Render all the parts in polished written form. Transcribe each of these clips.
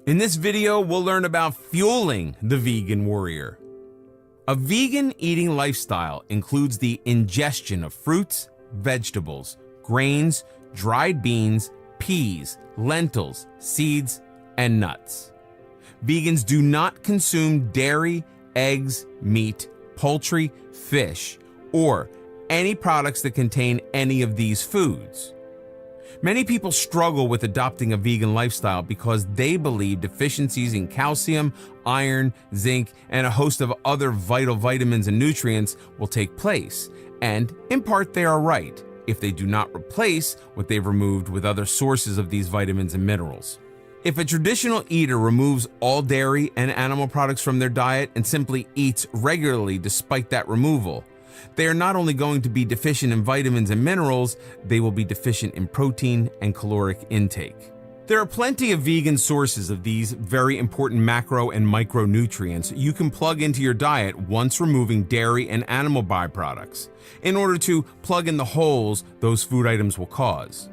In this video, we'll learn about fueling the vegan warrior. A vegan eating lifestyle includes the ingestion of fruits, vegetables, grains, dried beans, peas, lentils, seeds, and nuts. Vegans do not consume dairy, eggs, meat, poultry, fish, or any products that contain any of these foods. Many people struggle with adopting a vegan lifestyle because they believe deficiencies in calcium, iron, zinc, and a host of other vital vitamins and nutrients will take place. And in part, they are right if they do not replace what they've removed with other sources of these vitamins and minerals. If a traditional eater removes all dairy and animal products from their diet and simply eats regularly despite that removal, they are not only going to be deficient in vitamins and minerals, they will be deficient in protein and caloric intake. There are plenty of vegan sources of these very important macro and micronutrients you can plug into your diet once removing dairy and animal byproducts, in order to plug in the holes those food items will cause.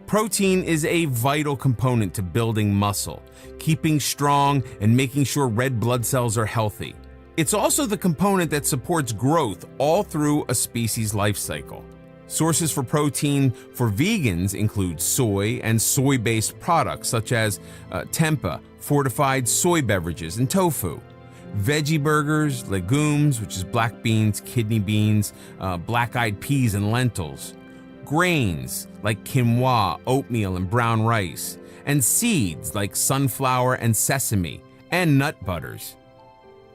Protein is a vital component to building muscle, keeping strong, and making sure red blood cells are healthy. It's also the component that supports growth all through a species' life cycle. Sources for protein for vegans include soy and soy-based products such as tempeh, fortified soy beverages, and tofu. Veggie burgers, legumes, which is black beans, kidney beans, black-eyed peas, and lentils. Grains like quinoa, oatmeal, and brown rice. And seeds like sunflower and sesame, and nut butters.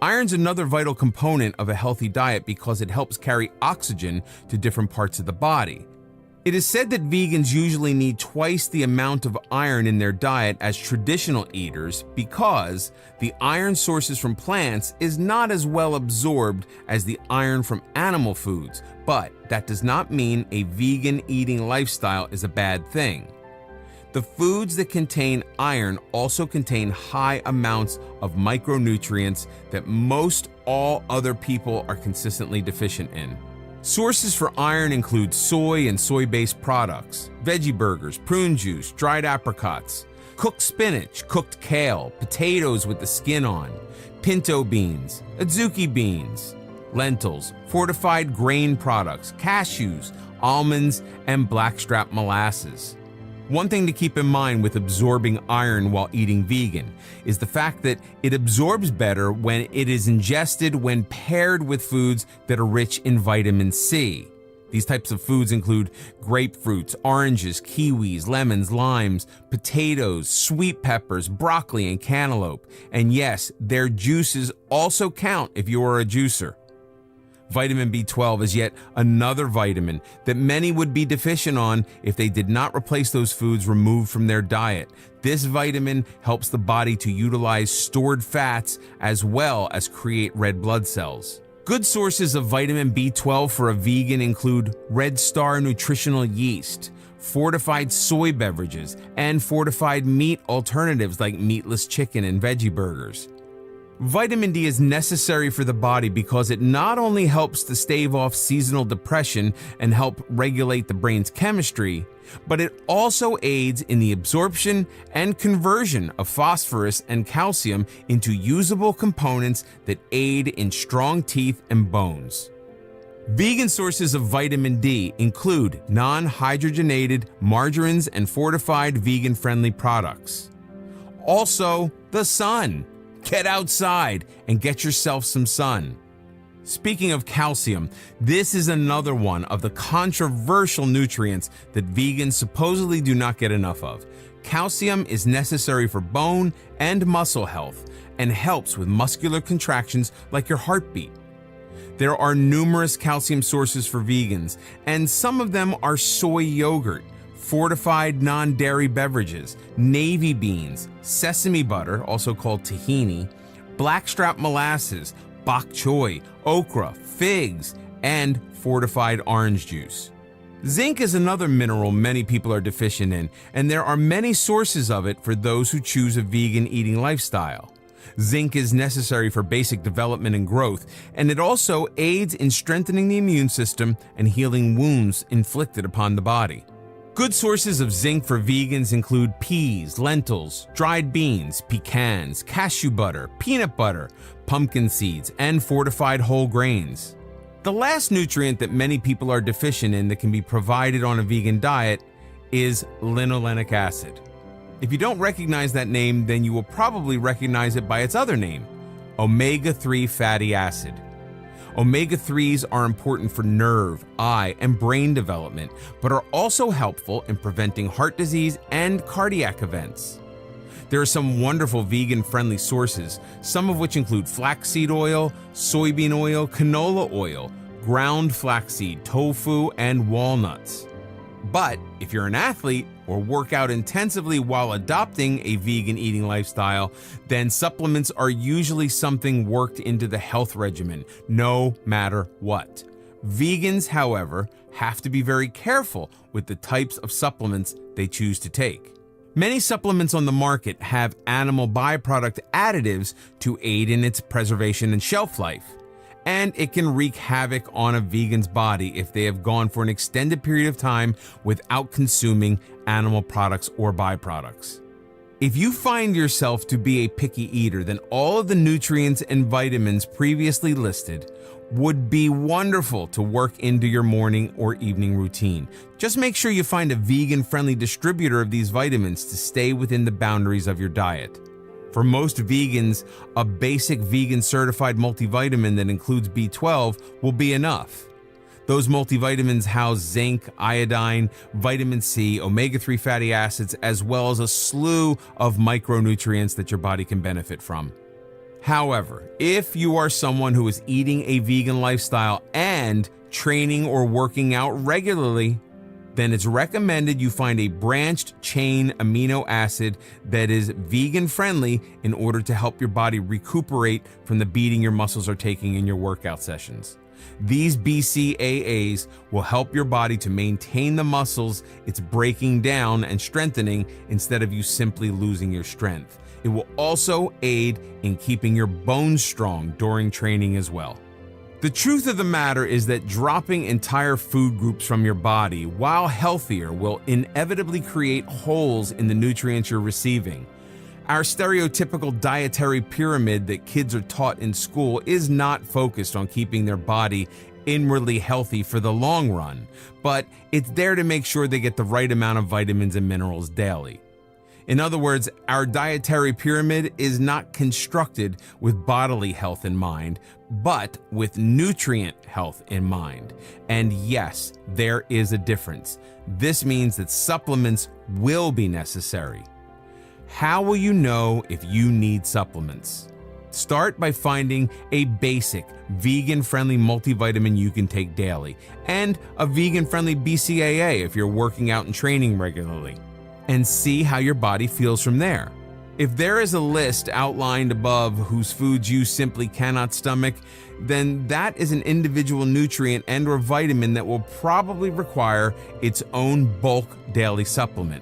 Iron's another vital component of a healthy diet because it helps carry oxygen to different parts of the body. It is said that vegans usually need twice the amount of iron in their diet as traditional eaters because the iron sources from plants is not as well absorbed as the iron from animal foods, but that does not mean a vegan eating lifestyle is a bad thing. The foods that contain iron also contain high amounts of micronutrients that most all other people are consistently deficient in. Sources for iron include soy and soy-based products, veggie burgers, prune juice, dried apricots, cooked spinach, cooked kale, potatoes with the skin on, pinto beans, adzuki beans, lentils, fortified grain products, cashews, almonds, and blackstrap molasses. One thing to keep in mind with absorbing iron while eating vegan is the fact that it absorbs better when it is ingested when paired with foods that are rich in vitamin C. These types of foods include grapefruits, oranges, kiwis, lemons, limes, potatoes, sweet peppers, broccoli, and cantaloupe. And yes, their juices also count if you are a juicer. Vitamin B12 is yet another vitamin that many would be deficient on if they did not replace those foods removed from their diet. This vitamin helps the body to utilize stored fats as well as create red blood cells. Good sources of vitamin B12 for a vegan include Red Star nutritional yeast, fortified soy beverages, and fortified meat alternatives like meatless chicken and veggie burgers. Vitamin D is necessary for the body because it not only helps to stave off seasonal depression and help regulate the brain's chemistry, but it also aids in the absorption and conversion of phosphorus and calcium into usable components that aid in strong teeth and bones. Vegan sources of vitamin D include non-hydrogenated margarines and fortified vegan-friendly products. Also, the sun. Get outside and get yourself some sun. Speaking of calcium, this is another one of the controversial nutrients that vegans supposedly do not get enough of. Calcium is necessary for bone and muscle health and helps with muscular contractions like your heartbeat. There are numerous calcium sources for vegans, and some of them are soy yogurt, fortified non-dairy beverages, navy beans, sesame butter, also called tahini, blackstrap molasses, bok choy, okra, figs, and fortified orange juice. Zinc is another mineral many people are deficient in, and there are many sources of it for those who choose a vegan eating lifestyle. Zinc is necessary for basic development and growth, and it also aids in strengthening the immune system and healing wounds inflicted upon the body. Good sources of zinc for vegans include peas, lentils, dried beans, pecans, cashew butter, peanut butter, pumpkin seeds, and fortified whole grains. The last nutrient that many people are deficient in that can be provided on a vegan diet is linolenic acid. If you don't recognize that name, then you will probably recognize it by its other name, omega-3 fatty acid. Omega-3s are important for nerve, eye, and brain development, but are also helpful in preventing heart disease and cardiac events. There are some wonderful vegan-friendly sources, some of which include flaxseed oil, soybean oil, canola oil, ground flaxseed, tofu, and walnuts. But if you're an athlete or work out intensively while adopting a vegan eating lifestyle, then supplements are usually something worked into the health regimen, no matter what. Vegans, however, have to be very careful with the types of supplements they choose to take. Many supplements on the market have animal byproduct additives to aid in its preservation and shelf life. And it can wreak havoc on a vegan's body if they have gone for an extended period of time without consuming animal products or byproducts. If you find yourself to be a picky eater, then all of the nutrients and vitamins previously listed would be wonderful to work into your morning or evening routine. Just make sure you find a vegan-friendly distributor of these vitamins to stay within the boundaries of your diet. For most vegans, a basic vegan certified multivitamin that includes B12 will be enough. Those multivitamins house zinc, iodine, vitamin C, omega-3 fatty acids, as well as a slew of micronutrients that your body can benefit from. However, if you are someone who is eating a vegan lifestyle and training or working out regularly, then it's recommended you find a branched chain amino acid that is vegan friendly in order to help your body recuperate from the beating your muscles are taking in your workout sessions. These BCAAs will help your body to maintain the muscles it's breaking down and strengthening instead of you simply losing your strength. It will also aid in keeping your bones strong during training as well. The truth of the matter is that dropping entire food groups from your body, while healthier, will inevitably create holes in the nutrients you're receiving. Our stereotypical dietary pyramid that kids are taught in school is not focused on keeping their body inwardly healthy for the long run, but it's there to make sure they get the right amount of vitamins and minerals daily. In other words, our dietary pyramid is not constructed with bodily health in mind, but with nutrient health in mind. And yes, there is a difference. This means that supplements will be necessary. How will you know if you need supplements? Start by finding a basic, vegan-friendly multivitamin you can take daily, and a vegan-friendly BCAA if you're working out and training regularly, and see how your body feels from there. If there is a list outlined above whose foods you simply cannot stomach, then that is an individual nutrient and or vitamin that will probably require its own bulk daily supplement.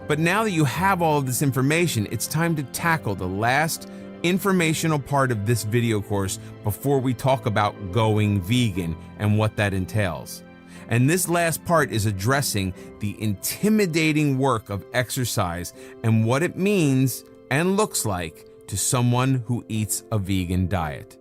But now that you have all of this information, it's time to tackle the last informational part of this video course before we talk about going vegan and what that entails. And this last part is addressing the intimidating work of exercise and what it means and looks like to someone who eats a vegan diet.